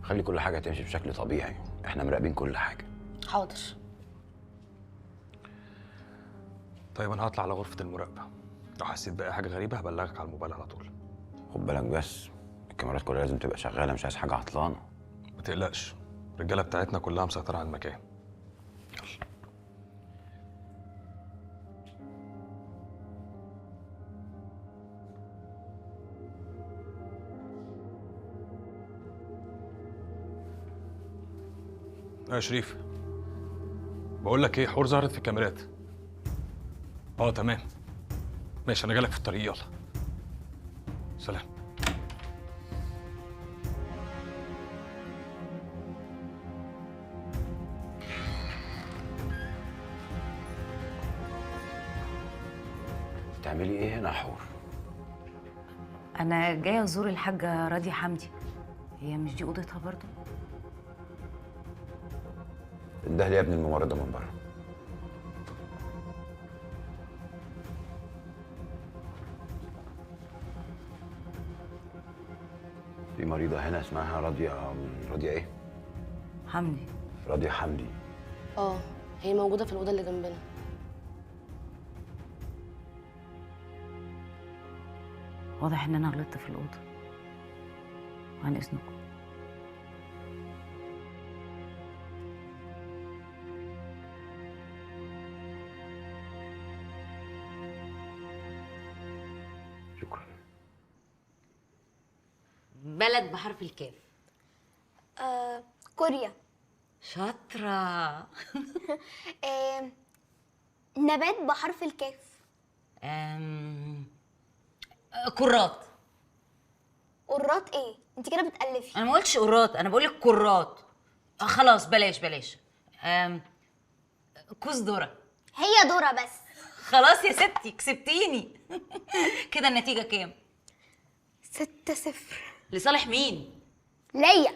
خلي كل حاجه تمشي بشكل طبيعي، احنا مراقبين كل حاجه. حاضر. طيب انا هطلع على غرفه المراقبه، لو حسيت باي حاجه غريبه هبلغك على الموبايل على طول. خد بالك بس الكاميرات كلها لازم تبقى شغاله، مش عايز حاجه عطلانه. ما تقلقش، الرجاله بتاعتنا كلها مسيطره على المكان. يلا. يا شريف، بقول لك ايه، حور ظهرت في الكاميرات. تمام، ماشي، انا جايلك في الطريق، يلا سلام. بتعملي ايه هنا يا حور؟ انا جايه ازور الحاجه راضيه حمدي، هي مش دي اوضتها برضو؟ انده لي يا ابني الممرضه من بره. في مريضه هنا اسمها راضيه. راضيه ايه؟ حمدي. راضيه حمدي. هي موجودة في الأوضة اللي جنبنا. واضح ان انا غلطت في الاوضه، وعن اذنكم. شكرا. بلد بحرف الكاف. كوريا. شاطرة. نبات بحرف الكاف. كرات. قرات ايه؟ انت كده بتألفي. انا ما قلتش قرات، انا بقول لك كرات. خلاص بلاش بلاش. كوز ذرة. هي دورة بس. خلاص يا ستي كسبتيني. كده النتيجة كام؟ 6-0. لصالح مين؟ ليا.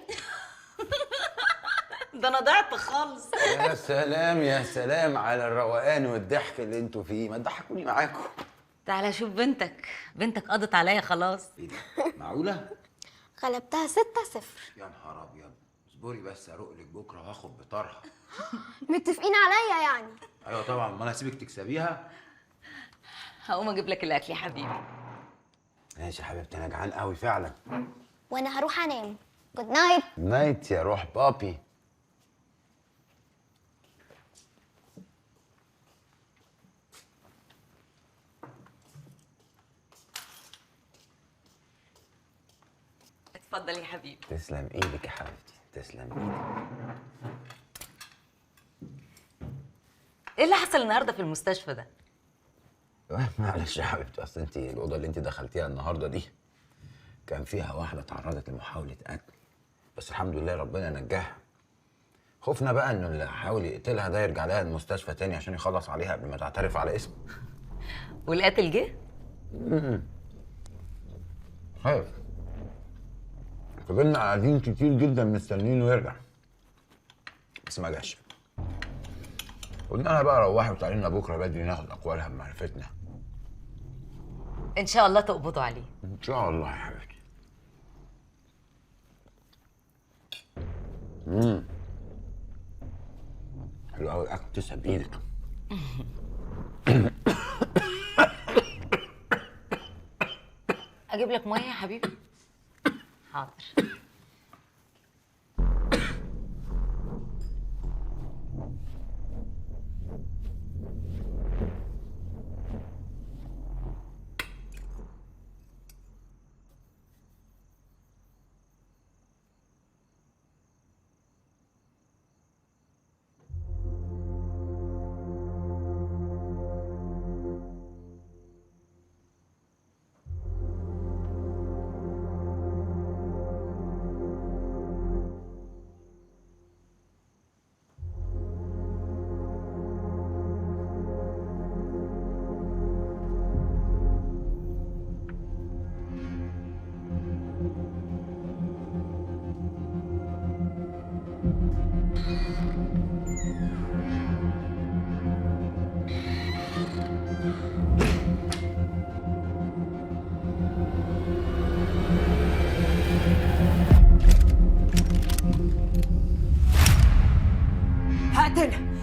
ده انا ضعت خالص. يا سلام يا سلام على الروقان والضحك اللي انتوا فيه، ما تضحكوني معاكم. تعالى شوف بنتك، بنتك قضت عليا خلاص. ايه ده؟ معقوله؟ غلبتها 6-0. يا نهار ابيض، اصبري بس اروق لك بكره وهاخد بطارها. متفقين عليا يعني؟ ايوه طبعا، ما انا هسيبك تكسبيها. هقوم اجيب لك الاكل يا حبيبي. ماشي يا حبيبتي، انا جعان قوي فعلا. وانا هروح انام. جود نايت. نايت يا روح بابي. اتفضل يا حبيبي. تسلم ايدك يا حبيبتي، تسلم ايدك. ايه اللي حصل النهارده في المستشفى ده؟ معلش يا حبيبتي، اصل انت الاوضه اللي انت دخلتيها النهارده دي كان فيها واحده اتعرضت لمحاوله قتل، بس الحمد لله ربنا نجاها. خوفنا بقى انه اللي حاول يقتلها ده يرجع لها المستشفى تاني عشان يخلص عليها قبل ما تعترف على اسمه. والقاتل جه؟ خايف. فضلنا قاعدين كتير جدا مستنيينه يرجع، بس ما جاش. قلنا لها بقى روحي وتعالي لنا بكره بدري ناخد اقوالها بمعرفتنا. ان شاء الله تقبضوا عليه. ان شاء الله يا حبيبتي. حلو قوي الاكل، تسعد بايدك. اجيب لك ميه يا حبيبي؟ حاضر.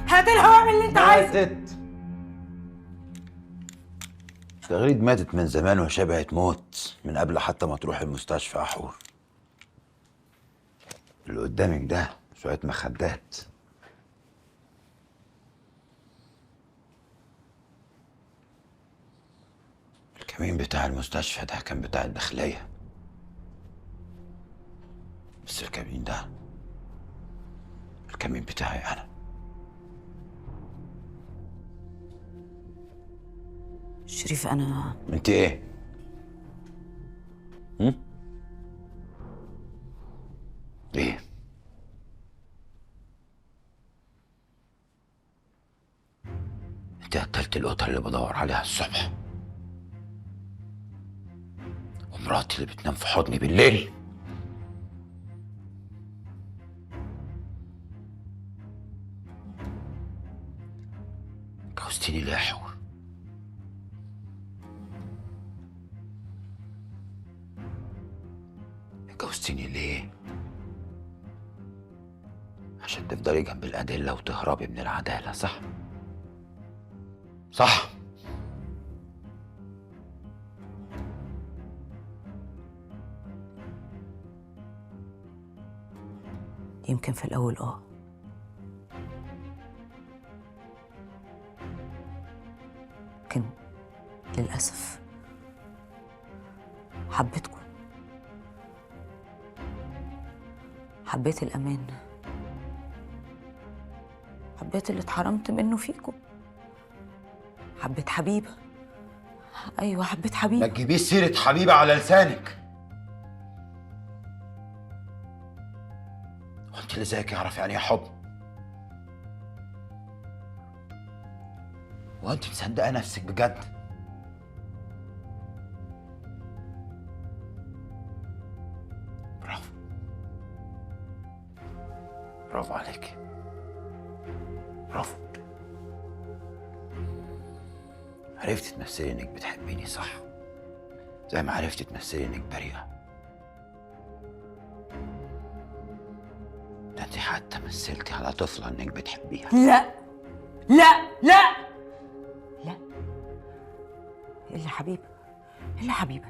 هقتلها واعمل اللي انت عايزه. ماتت. تغريد ماتت من زمان وشبعت موت من قبل حتى ما تروح المستشفى يا حور. اللي قدامك ده شوية مخدات. الكمين بتاع المستشفى ده كان بتاع الداخلية، بس الكمين ده الكمين بتاعي أنا. شريف أنا انت ايه؟ ايه؟ انت قتلت القطة اللي بدور عليها الصبح، ومراتي اللي بتنام في حضني بالليل. جوزتيني ليه يا حور؟ جوزتيني ليه؟ عشان تفضلي جنب الأدلة وتهربي من العدالة، صح؟ صح؟ يمكن في الأول لكن للأسف حبيتكم، حبيت الأمان، حبيت اللي اتحرمت منه فيكم، حبيت حبيبة. أيوة حبيت ما حبيبة. تجيبيش سيرة حبيبة على لسانك. وانت اللي زيك يعرف يعني ايه حب؟ وانت مصدقة نفسك بجد؟ برافو، برافو عليك، برافو. عرفتي تمثلي انك بتحبيني، صح؟ زي ما عرفتي تمثلي انك بريئة. ده انت حتى مثلتي على طفلة انك بتحبيها. لا لا لا لا، إلا حبيبة، إلا حبيبة.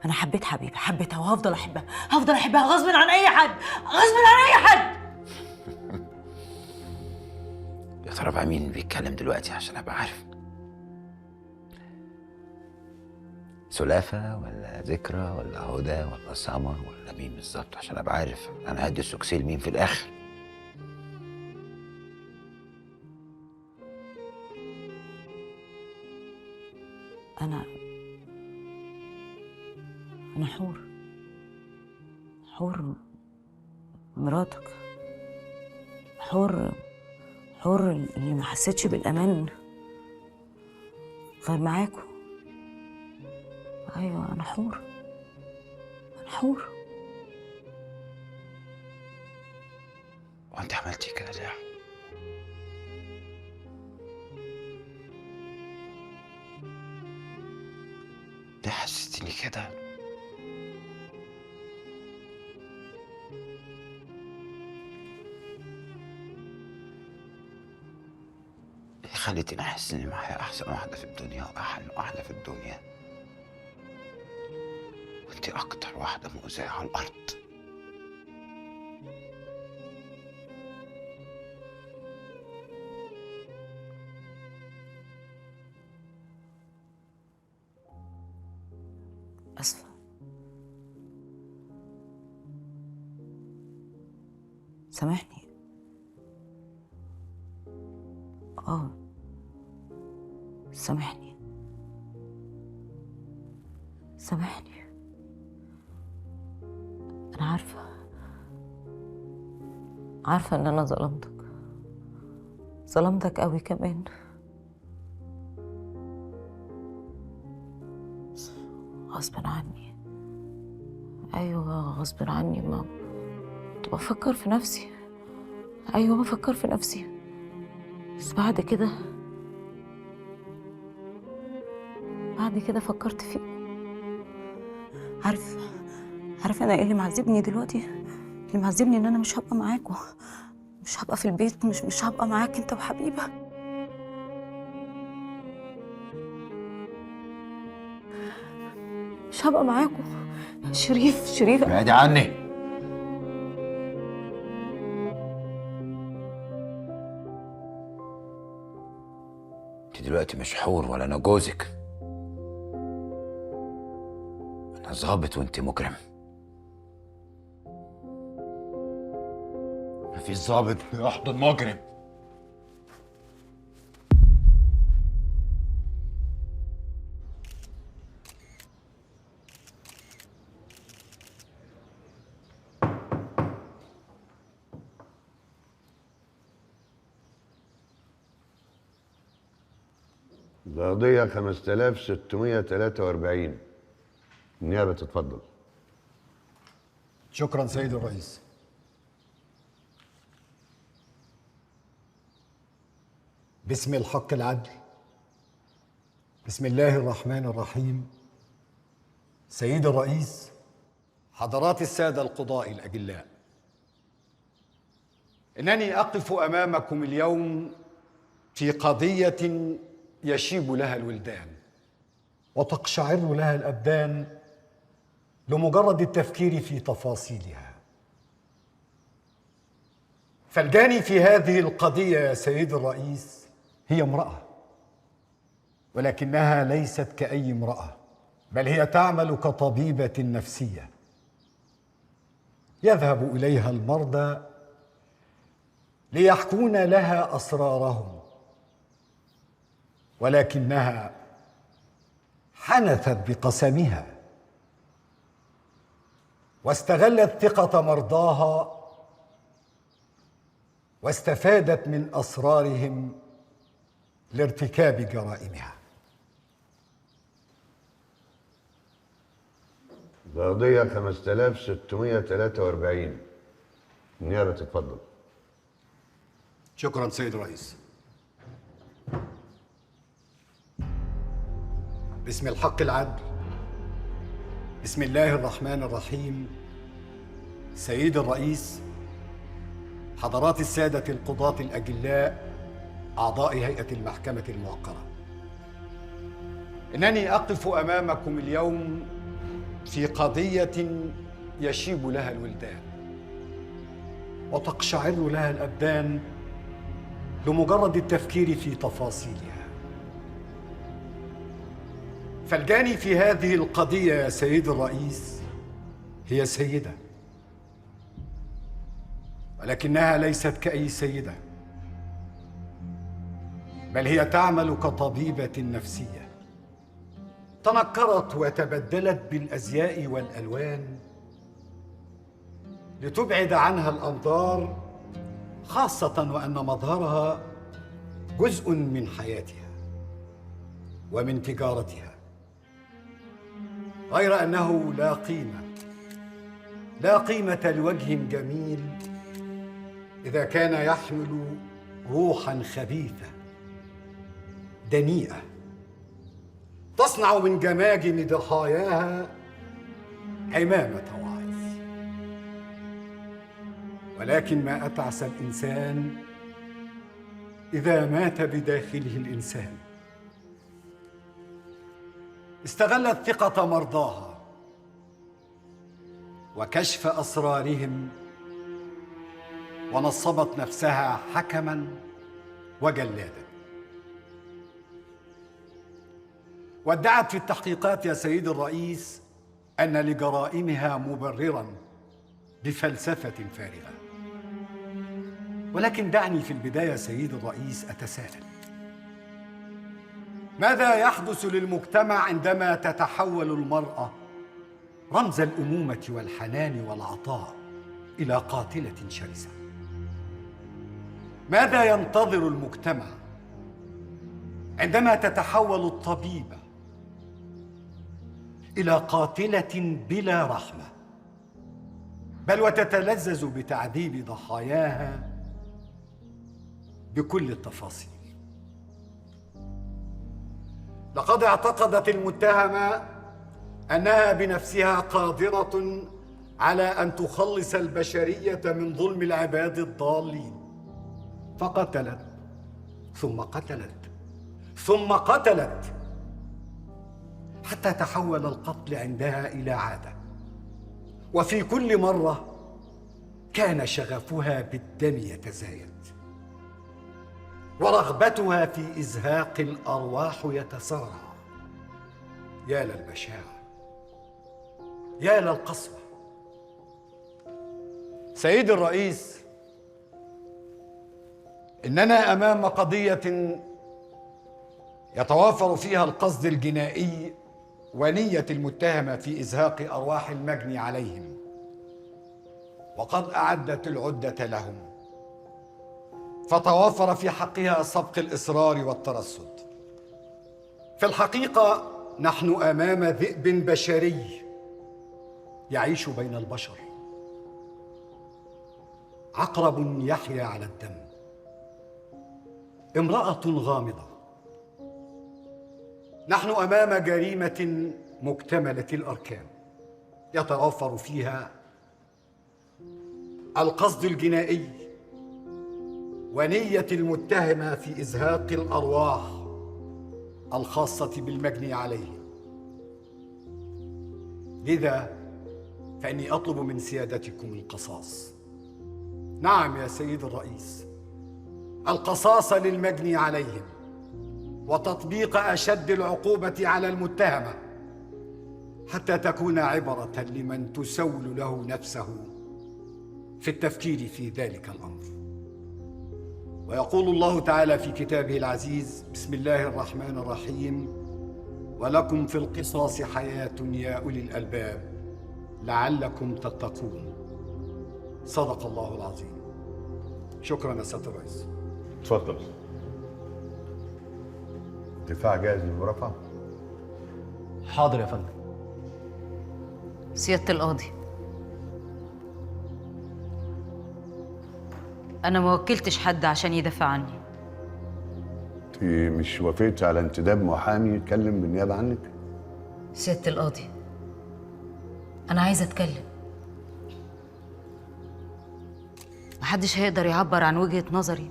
أنا حبيت حبيبة، حبيتها وهفضل أحبها، هفضل أحبها غصب عن أي حد، غصب عن أي حد. يا ترى بقى مين بيتكلم دلوقتي عشان ابقى عارف؟ سلافة ولا ذكرى ولا هدى ولا سمر ولا مين بالظبط عشان ابقى عارف انا هدي السكسي لمين في الاخر؟ أنا حور، حور مراتك، حور اللي ما حسيتش بالأمان غير معاكم. أيوة أنا حور، أنا حور. وانت عملتي كده ليه؟ ليه حسيتيني كده؟ ليه خليتيني احس اني معايا احسن واحدة في الدنيا واحن واحدة في الدنيا، وانتي اكتر واحدة مؤذية على الارض؟ أسفة، سامحني. سامحني، سامحني. أنا عارفة إن أنا ظلمتك قوي كمان. غصب عني، أيوة غصب عني. ما كنت بفكر في نفسي، أيوة بفكر في نفسي، بس بعد كده فكرت فيك. عارف أنا إيه اللي معذبني دلوقتي؟ اللي معذبني إن أنا مش هبقى معاكوا، مش هبقى في البيت، مش هبقى معاك انت وحبيبه. مش هبقى معاكم. شريف ابعدي عني. انت دلوقتي مش حور ولا انا جوزك. انا ظابط وانت مجرم. مفيش ظابط بيحضن مجرم. القضية 5643. النيابة تتفضل. شكرا سيد الرئيس. باسم الحق العدل، بسم الله الرحمن الرحيم. سيد الرئيس، حضرات السادة القضاء الأجلاء، إنني أقف أمامكم اليوم في قضية يشيب لها الولدان وتقشعر لها الأبدان لمجرد التفكير في تفاصيلها. فالجاني في هذه القضية يا سيد الرئيس هي امرأة، ولكنها ليست كأي امرأة، بل هي تعمل كطبيبة نفسية. يذهب إليها المرضى ليحكون لها أسرارهم، ولكنها حنثت بقسمها واستغلت ثقة مرضاها واستفادت من أسرارهم لارتكاب جرائمها. القضية 5643. النيابة تتفضل. شكرا سيد الرئيس. باسم الحق العدل، بسم الله الرحمن الرحيم. سيد الرئيس، حضرات السادة القضاة الأجلاء، أعضاء هيئة المحكمة الموقرة، إنني أقف أمامكم اليوم في قضية يشيب لها الولدان وتقشعر لها الأبدان لمجرد التفكير في تفاصيلها. فالجاني في هذه القضية يا سيد الرئيس هي سيدة، ولكنها ليست كأي سيدة، بل هي تعمل كطبيبة نفسية. تنكرت وتبدلت بالأزياء والألوان لتبعد عنها الأنظار، خاصة وأن مظهرها جزء من حياتها ومن تجارتها، غير أنه لا قيمة لوجه جميل إذا كان يحمل روحاً خبيثة دنيئة تصنع من جماجم ضحاياها عمامة واعظ. ولكن ما أتعس الإنسان إذا مات بداخله الإنسان. استغلت ثقة مرضاها وكشف أسرارهم، ونصبت نفسها حكماً وجلاداً. وادعت في التحقيقات يا سيد الرئيس أن لجرائمها مبرراً بفلسفة فارغة. ولكن دعني في البداية سيد الرئيس أتساءل، ماذا يحدث للمجتمع عندما تتحول المرأة رمز الأمومة والحنان والعطاء إلى قاتلة شرسة؟ ماذا ينتظر المجتمع عندما تتحول الطبيبة إلى قاتلة بلا رحمة، بل وتتلذذ بتعذيب ضحاياها بكل التفاصيل؟ لقد اعتقدت المتهمة أنها بنفسها قادرة على أن تخلص البشرية من ظلم العباد الضالين، فقتلت ثم قتلت ثم قتلت، حتى تحول القتل عندها إلى عادة، وفي كل مرة كان شغفها بالدم يتزايد، ورغبتها في إزهاق الأرواح يتسارع. يا للبشاعة، يا للقسوة. سيدي الرئيس، إننا أمام قضية يتوافر فيها القصد الجنائي ونية المتهمة في إزهاق أرواح المجني عليهم، وقد أعدت العدة لهم، فتوافر في حقها سبق الإصرار والترصد. في الحقيقة نحن أمام ذئب بشري يعيش بين البشر، عقرب يحيا على الدم، امرأة غامضة. نحن أمام جريمة مكتملة الأركان يتوفر فيها القصد الجنائي ونية المتهمة في إزهاق الأرواح الخاصة بالمجني عليه. لذا فإني أطلب من سيادتكم القصاص. نعم يا سيد الرئيس، القصاص للمجني عليهم، وتطبيق أشد العقوبة على المتهمة، حتى تكون عبرة لمن تسول له نفسه في التفكير في ذلك الأمر. ويقول الله تعالى في كتابه العزيز: بسم الله الرحمن الرحيم: ولكم في القصاص حياة يا أولي الألباب لعلكم تتقون. صدق الله العظيم. شكرا يا سيادة الرئيس. اتفضل. الدفاع جاهز للمرافعة؟ حاضر يا فندم. سيادة القاضي، أنا ما وكلتش حد عشان يدافع عني. انت مش وافقتي على انتداب محامي يتكلم بالنيابة عنك؟ سيادة القاضي، أنا عايزة أتكلم. محدش هيقدر يعبر عن وجهة نظري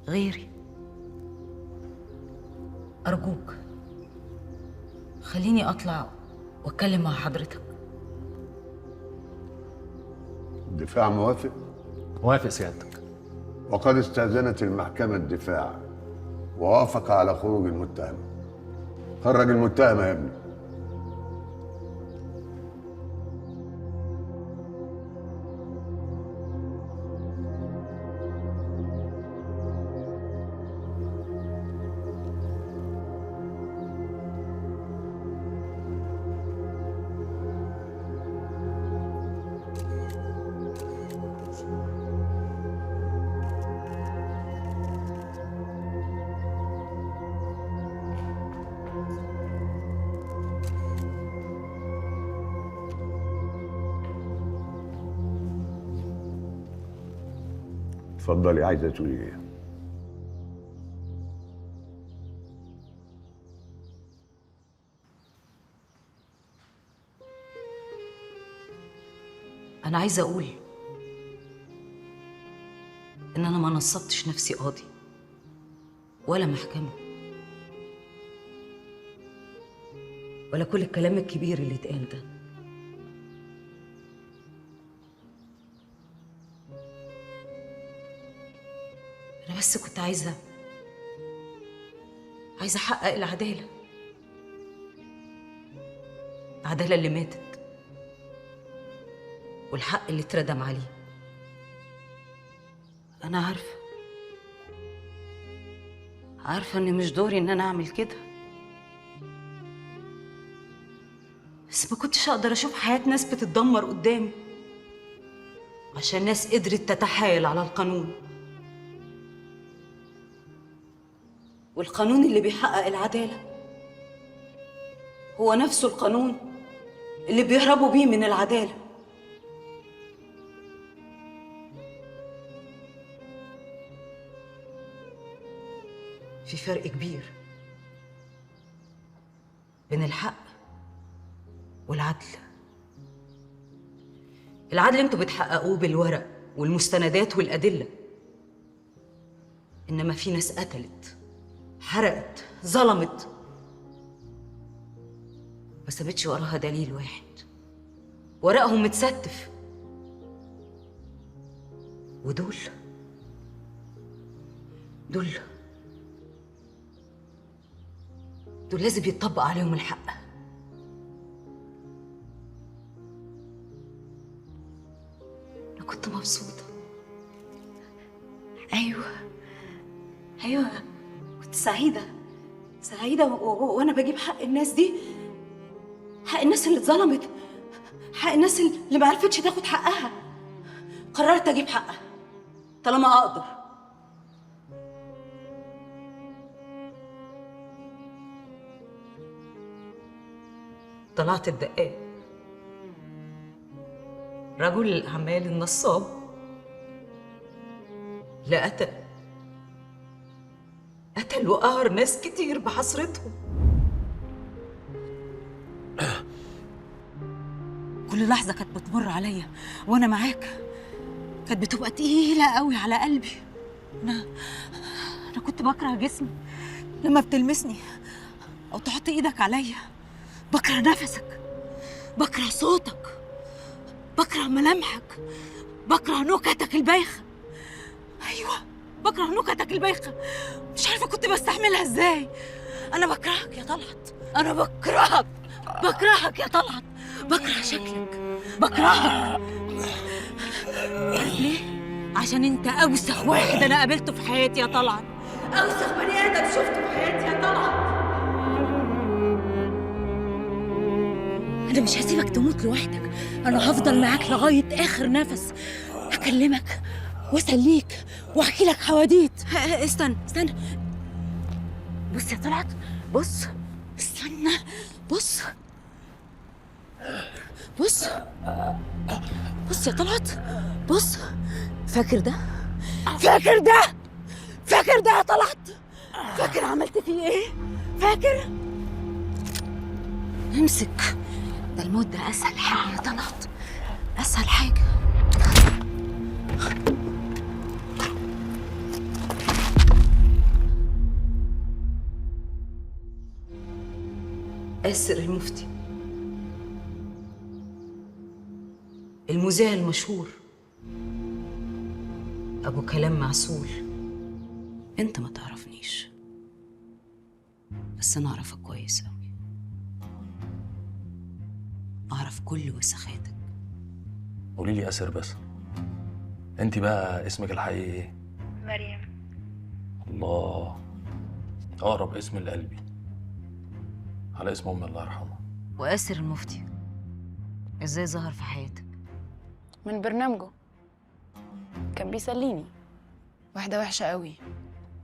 غيري. أرجوك خليني أطلع وأتكلم مع حضرتك. الدفاع موافق؟ موافق سيادتك. وقد استأذنت المحكمة الدفاع ووافق على خروج المتهم. خرج المتهم يا ابني. اتفضلي، عايزة تقولي ايه؟ أنا عايزة أقول إن أنا ما نصبتش نفسي قاضي ولا محكمة ولا كل الكلام الكبير اللي اتقال ده. أنا بس كنت عايزة أحقق العدالة، العدالة اللي ماتت والحق اللي اتردم عليه. أنا عارفة إن مش دوري إن أنا أعمل كده، بس ما كنتش أقدر أشوف حياة ناس بتتدمر قدامي عشان ناس قدرت تتحايل على القانون، والقانون اللي بيحقق العدالة هو نفسه القانون اللي بيهربوا بيه من العدالة. في فرق كبير بين الحق والعدل. العدل انتوا بتحققوه بالورق والمستندات والأدلة، إنما في ناس قتلت، حرقت، ظلمت، ما سابتش وراها دليل واحد، ورقهم متستف. ودول دول لازم يتطبق عليهم الحق. أنا كنت مبسوطة. أيوة كنت سعيدة وأنا بجيب حق الناس دي، حق الناس اللي اتظلمت، حق الناس اللي ما عرفتش تاخد حقها. قررت أجيب حقها طالما أقدر. طلعت الدقاق، رجل الأعمال النصاب اللي قتل وقهر ناس كتير بحسرتهم. كل لحظة كانت بتمر عليا وأنا معاك كانت بتبقى تقيلة قوي على قلبي. أنا كنت بكره جسمي لما بتلمسني أو تحط إيدك عليا، بكره نفسك، بكره صوتك، بكره ملامحك، بكره نكتك البايخة. أيوة بكره نكتك البايخة، مش عارفة كنت بستحملها إزاي. أنا بكرهك يا طلعت، أنا بكرهك يا طلعت، بكره شكلك، بكرهك. ليه؟ عشان أنت أوسخ واحد أنا قابلته في حياتي يا طلعت، أوسخ بني آدم شفته في حياتي يا طلعت. أنا مش هسيبك تموت لوحدك، أنا هفضل معاك لغاية آخر نفس، هكلمك وأسليك وأحكي لك حواديت. استنى بص يا طلعت، بص، استنى، بص يا طلعت، بص. فاكر ده يا طلعت؟ فاكر عملت فيه ايه؟ فاكر؟ امسك، ده الموت ده اسهل حاجه يا طلعت، اسهل حاجه. آسر المفتي، المذيع المشهور، أبو كلام معسول. أنت ما تعرفنيش بس أنا أعرفك كويس أوي، أعرف كل وسخاتك. قولي لي آسر بس، انت بقى اسمك الحقيقي ايه؟ مريم. الله، اقرب اسم لقلبي على اسم امي الله يرحمها. وآسر المفتي إزاي ظهر في حياتك؟ من برنامجه، كان بيسليني. واحدة وحشة قوي،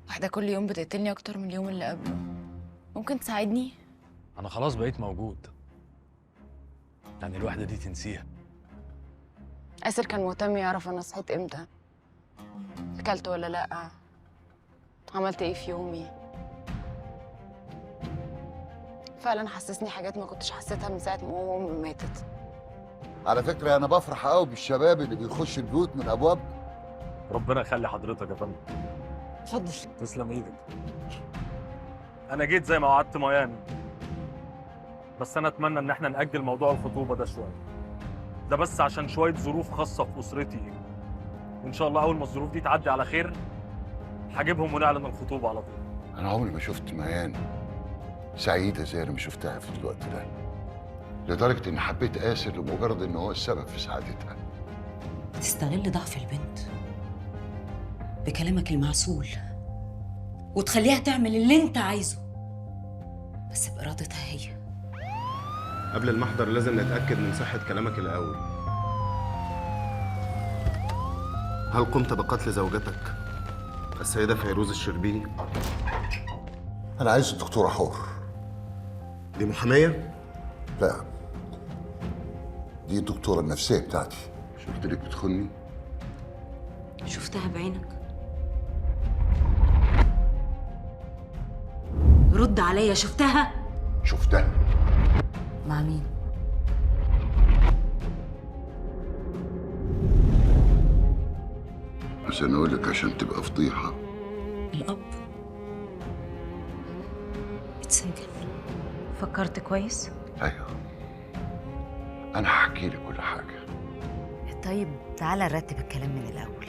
واحدة كل يوم بتقتلني أكتر من اليوم اللي قبله. ممكن تساعدني؟ انا خلاص بقيت موجود، يعني الوحدة دي تنسيها. آسر كان مهتم يعرف أنا صحيت إمتى، أكلت ولا لأ، عملت إيه في يومي. فعلا حسسني حاجات ما كنتش حسيتها من ساعة ما أمي ماتت. على فكرة أنا بفرح قوي بالشباب اللي بيخش البيوت من أبواب. ربنا يخلي حضرتك يا فندم. اتفضل. تسلم ايدك. انا جيت زي ما وعدت ميان، بس انا اتمنى ان احنا نأجل موضوع الخطوبة ده شوية، ده بس عشان شوية ظروف خاصة في أسرتي، وإن شاء الله أول ما الظروف دي تعدي على خير هجيبهم ونعلن الخطوبة على طول. أنا عمري ما شفت ميان سعيدة زي اللي شفتها في الوقت ده، لدرجة إني حبيت آسر لمجرد إن هو السبب في سعادتها. تستغل ضعف البنت بكلامك المعسول وتخليها تعمل اللي انت عايزه، بس بإرادتها هي. قبل المحضر لازم نتأكد من صحة كلامك الأول. هل قمت بقتل زوجتك السيدة فيروز الشربيني؟ أنا عايز الدكتورة حور. دي محامية؟ لا، دي الدكتورة النفسية بتاعتي. شفت لك بتخوني؟ شفتها بعينك؟ رد عليا، شفتها؟ شفتها. مع مين؟ عشان أقول لك عشان تبقى فضيحة. الأب اتسجن. فكرت كويس؟ ايوه، انا هحكي لك كل حاجه. طيب تعالى نرتب الكلام من الأول.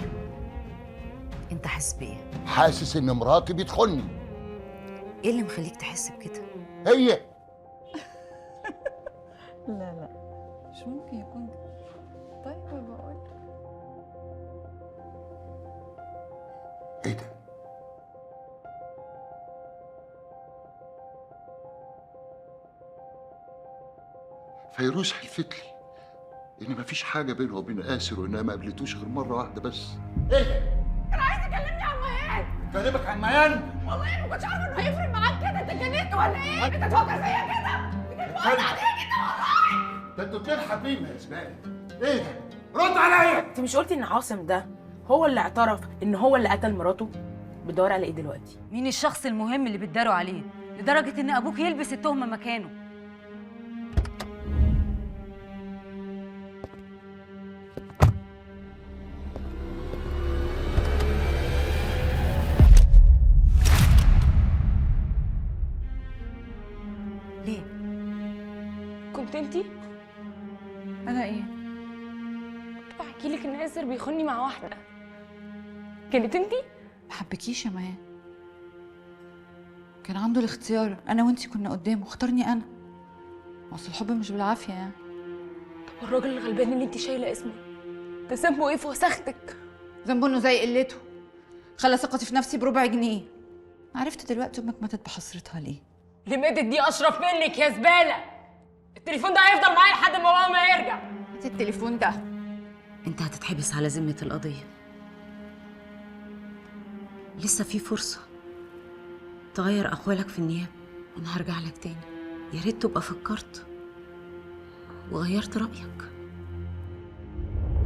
أنت حاسس بإيه؟ حاسس ان مراتي بتخوني. إيه اللي مخليك تحس بكده؟ هي لا مش ممكن يكون ده. طيب بقول ايه ده؟ فيروز حلفت لي ان مفيش حاجه بينه وبين آسر، وانها ما قابلتوش غير مره واحده بس. ايه ده؟ كان عايز يكلمني عن ميان. كلمك عن ميان؟ والله ما كنتش عارفه انه هيفرق معاك كده. انت اتجننت ولا ايه؟ انت تفكر فيا كده؟ بتتفرج عليا كده والله. ده انتوا اتنين حابين يا زباله. ايه ده؟ رد عليا. انت مش قلتي ان عاصم ده هو اللي اعترف ان هو اللي قتل مراته؟ بتدور على ايه دلوقتي؟ مين الشخص المهم اللي بتداروا عليه لدرجة إن أبوك يلبس التهمة مكانه؟ ليه؟ كنت انتي؟ انا ايه؟ بحكي لك ان آسر بيخوني مع واحده. كانت انتي؟ ما حبكيش يا ميان. كان عنده الاختيار، انا وانتي كنا قدامه، اختارني انا. اصل الحب مش بالعافيه يعني. طب الراجل الغلبان اللي انتي شايله اسمه ده ذنبه ايه في وسختك؟ ذنبه انه زي قلته خلى ثقتي في نفسي بربع جنيه. عرفت دلوقتي امك ماتت بحسرتها ليه؟ اللي ماتت دي اشرف منك يا زباله. التليفون ده هيفضل معايا لحد ما بابا ما يرجع. هاتي التليفون ده. أنت هتتحبس على ذمة القضية. لسه في فرصة تغير أقوالك في النيابة، وأنا هرجع لك تاني. يا ريت تبقى فكرت وغيرت رأيك.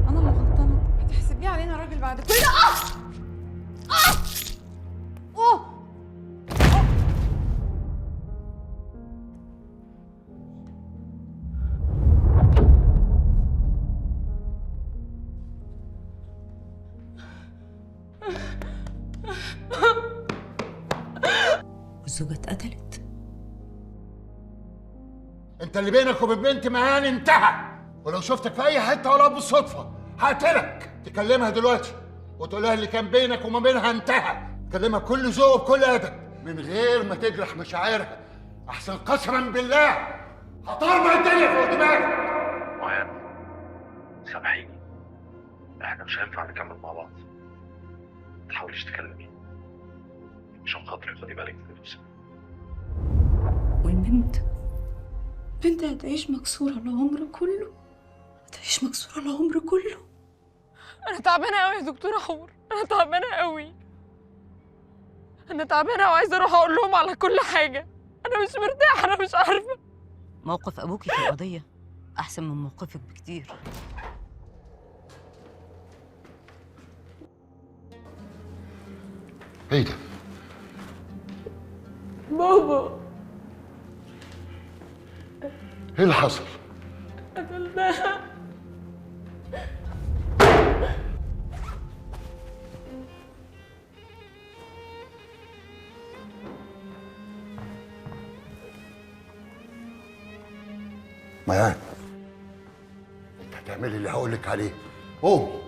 انا اللي غلطانه. هتحسبيه علينا راجل بعد كل ده. والزوجة اتقتلت. انت اللي بينك وبين بنت ميان انتهى، ولو شفتك في اي حته ولا بالصدفه هقتلك. تكلمها دلوقتي وتقول لها اللي كان بينك وما بينها انتهى. تكلمها بكل ذوق وبكل ادب من غير ما تجرح مشاعرها، احسن قسما بالله هطربع الدنيا فوق دماغك. ميان سامحيني، احنا مش هينفع نكمل مع بعض. ما تحاوليش تكلمي عشان خاطري، خدي بالك من نفسك. والبنت بنت هتعيش مكسورة العمر كله. هتعيش مكسورة العمر كله. انا تعبانه قوي يا دكتوره حور. انا تعبانه قوي. انا تعبانه وعايزه اروح اقول لهم على كل حاجه. انا مش مرتاحه، انا مش عارفه. موقف أبوكي في القضية أحسن من موقفك بكتير. ايه ده؟ بابا ايه اللي حصل؟ قتلناها. ميان، انت هتعملي اللي هقولك عليه. قومي.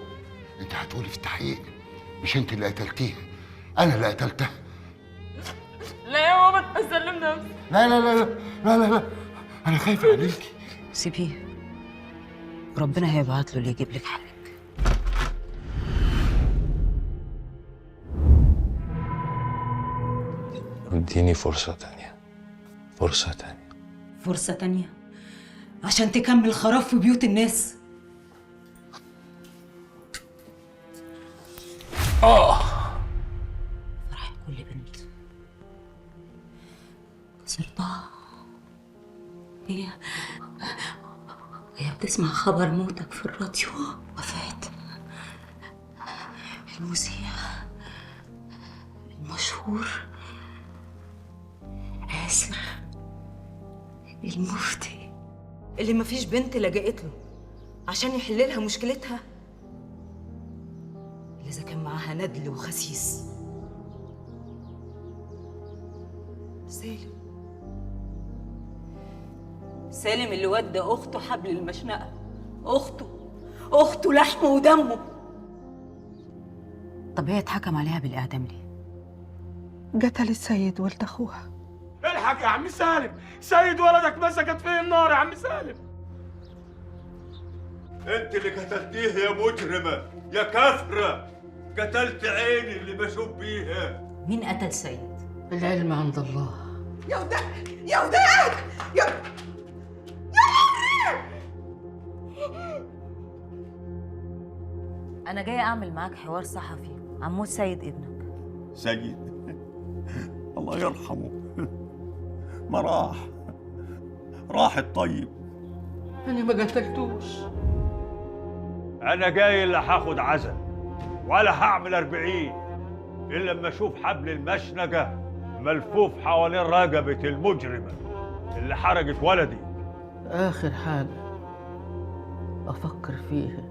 انت هتقولي في التحقيق مش انت اللي قتلتيها، انا اللي قتلتها. لا يا ماما اسلم نفسي. لا لا لا لا لا لا، انا خايفه عليكي. سيبيه، ربنا هيبعت له اللي يجيب لك حقك. اديني فرصة تانية، فرصة تانية. فرصة تانية عشان تكمل خراب في بيوت الناس. فرح كل بنت صرتها هي بتسمع خبر موتك في الراديو. وفاة المذيع المشهور آسر المفتي، اللي مفيش بنت لجأت له عشان يحل لها مشكلتها إلا إذا كان معاها ندل وخسيس. سالم. سالم اللي ودى اخته حبل المشنقه. اخته لحمه ودمه. طب هي اتحكم عليها بالاعدام ليه؟ قتل السيد ولد اخوها. الحق يا عم سالم، سيد ولدك مسكت فيه النار يا عم سالم. انت اللي قتلتيه يا مجرمه يا كافره، قتلت عيني اللي بشوف بيها. مين قتل سيد؟ العلم عند الله. يا وداد يا وداد يا أنا جاية أعمل معاك حوار صحفي عن موت سيد ابنك. سيد الله يرحمه، ما راح الطيب. انا ما قتلتوش. انا جاي لا هاخد عزا ولا هعمل 40 الا لما اشوف حبل المشنقه ملفوف حوالين رقبه المجرمه اللي حرقت ولدي. اخر حاجه افكر فيها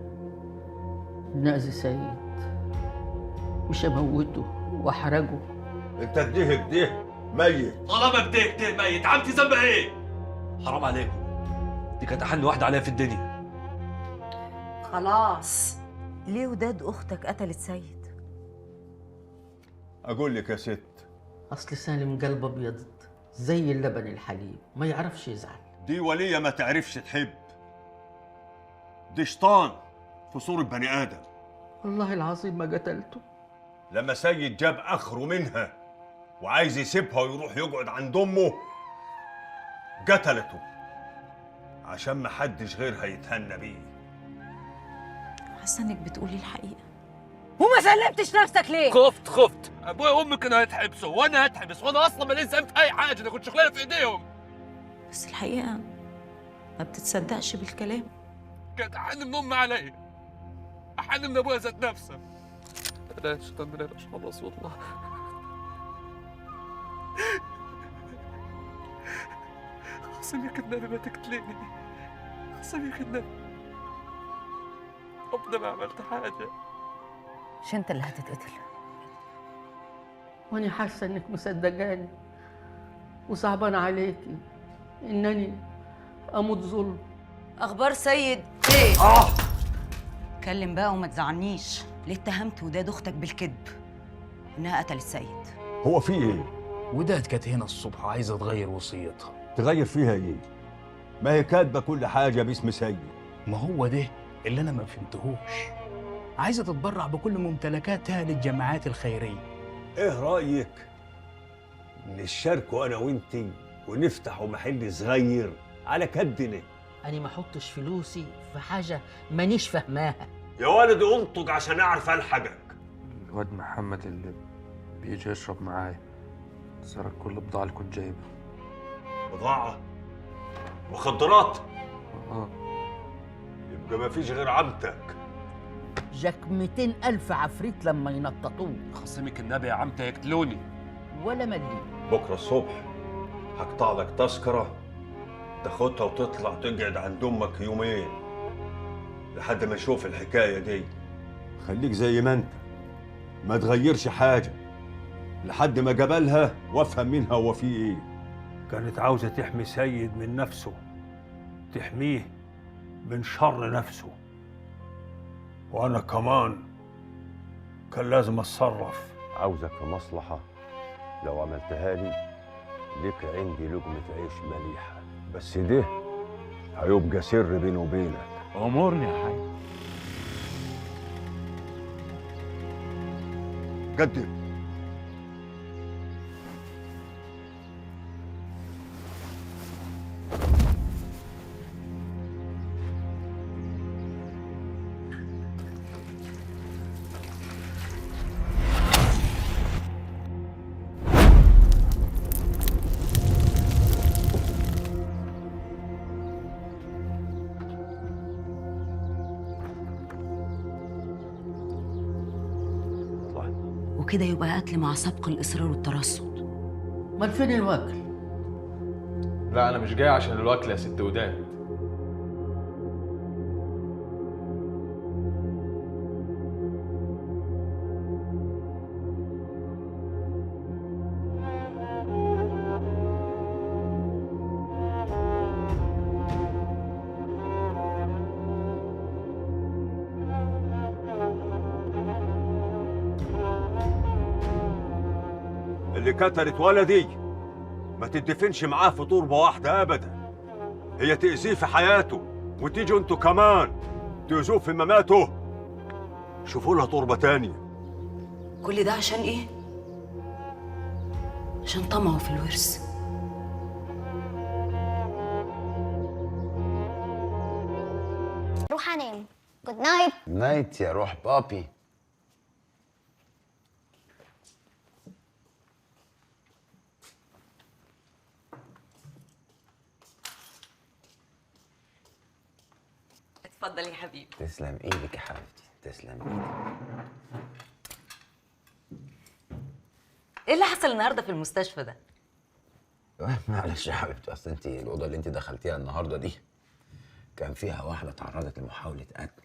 نأذي سيد، مش اموته واحرجه. انت كده ميت. طالما كده ميت، عمتي ذنبها ايه؟ حرام عليكم، دي كانت احن واحده عليها في الدنيا. خلاص. ليه وداد أختك قتلت سيد؟ اقول لك يا ست، اصل سالم قلبه ابيض زي اللبن الحليب، ما يعرفش يزعل. دي وليه ما تعرفش تحب، دي شيطان في صورة بني آدم. والله العظيم ما قتلته. لما سيد جاب آخره منها وعايز يسيبها ويروح يقعد عند أمه قتلته عشان ما حدش غيرها يتهنى بيه. حاسة إنك بتقولي الحقيقة. وما سلمتش نفسك ليه؟ خفت ابويا وامي كانوا هيتحبسوا وانا هتحبس، وانا اصلا ماليش ذنب في اي حاجه، انا كنت شغاله في ايديهم. بس الحقيقة ما بتتصدقش بالكلام. كانت احن من امي عليا، احن من ابويا ذات نفسه. لا الشيطان من الاشهر رسول الله. قسمك النبي ما تقتلني، قسمك النبي ربنا ما عملت حاجه. مش انت اللي هتتقتل. وانا حاسه انك مصدقاني وصعبان عليكي انني اموت ظلم. اخبار سيد ايه؟ اتكلم بقى وما تزعلنيش. ليه اتهمت وداد اختك بالكذب انها قتلت سيد؟ هو في إيه؟ وداد كانت هنا الصبح عايزه تغير وصيتها. تغير فيها إيه؟ ما هي كاتبة كل حاجة باسم سيد. ما هو ده اللي انا ما فهمتهوش. عايزه تتبرع بكل ممتلكاتها للجماعات الخيريه. إيه رأيك نشاركوا أنا وإنتي ونفتحوا محل صغير على كدنا؟ انا ما احطش فلوسي في حاجه مانيش فاهماها. يا ولد انطق عشان أعرف ألحقك. الواد محمد اللي بيجي يشرب معايا سرق كل البضاعة اللي كنت جايبها. بضاعة؟ مخدرات؟ اه. يبقى ما فيش غير عمتك. جاك 200,000 عفريت لما ينططوه. خصمك النبي يا عمتي يقتلوني. ولا ملي. بكرة الصبح هقطع لك تذكرة تاخدها وتطلع تقعد عند أمك يومين لحد ما نشوف الحكاية دي. خليك زي ما أنت، ما تغيرش حاجة لحد ما قبلها وافهم منها هو في إيه. كانت عاوزة تحمي سيد من نفسه، تحميه من شر نفسه، وأنا كمان كان لازم أتصرف. عاوزك في مصلحة لو عملتها لي ليك عندي لقمة عيش مليحة، بس ده هيبقى سر بيني وبينك. أمورني يا حاج. قدم. وكده يبقى قتل مع سبق الإصرار والترصد. امال فين الوكل؟ لا انا مش جاي عشان الوكل يا ست وداد. اللي كترت ولدي ما تدفنش معاه في تربه واحده ابدا. هي تاذيه في حياته وتيجوا انتوا كمان تاذوه في مماته. شوفوا لها تربه تانيه. كل ده عشان ايه؟ عشان طمعه في الورث. روح انام. جود نايت. نايت يا روح بابي. اتفضل يا حبيبي. تسلم ايدك يا حبيبتي، تسلم ايدك. ايه اللي حصل النهارده في المستشفى ده؟ معلش يا حبيبتي، اصل انت الاوضه اللي انت دخلتيها النهارده دي كان فيها واحده اتعرضت لمحاوله قتل،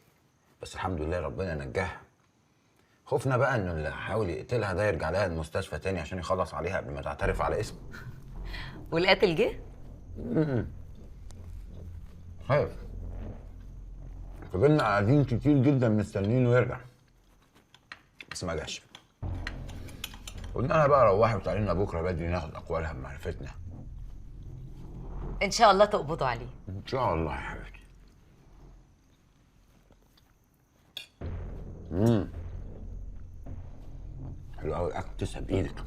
بس الحمد لله ربنا نجاها. خوفنا بقى انه اللي حاول يقتلها ده يرجع لها المستشفى تاني عشان يخلص عليها قبل ما تعترف على اسمه. والقاتل جه؟ خايف. فضلنا قاعدين كتير جدا مستنيينه يرجع بس ما جاش. قلنا لها بقى روحي وتعالي لنا بكره بدري ناخد اقوالها بمعرفتنا. ان شاء الله تقبضوا عليه. ان شاء الله يا حبيبتي. حلو قوي الاكل، تسلم ايدك.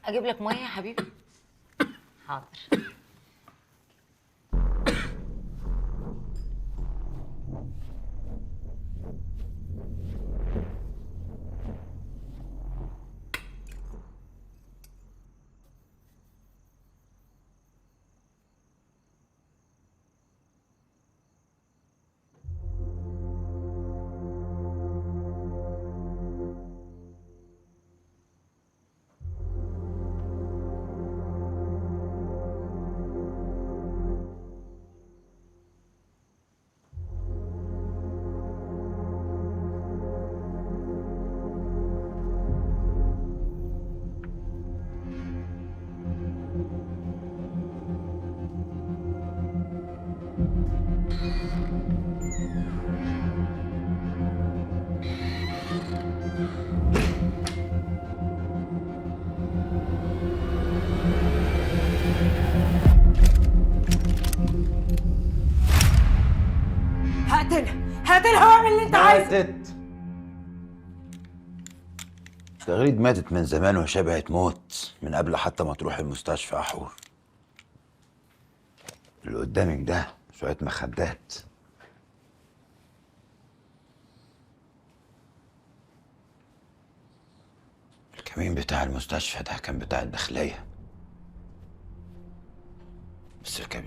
اجيب لك ميه يا حبيبي؟ حاضر. هقتلها واعمل اللي انت عايزه. ماتت. تغريد ماتت من زمان وشبهت موت من قبل حتى ما تروح المستشفى يا حور. اللي قدامك ده شوية مخدات. الكمين بتاع المستشفى ده كان بتاع الداخلية، بس الكمين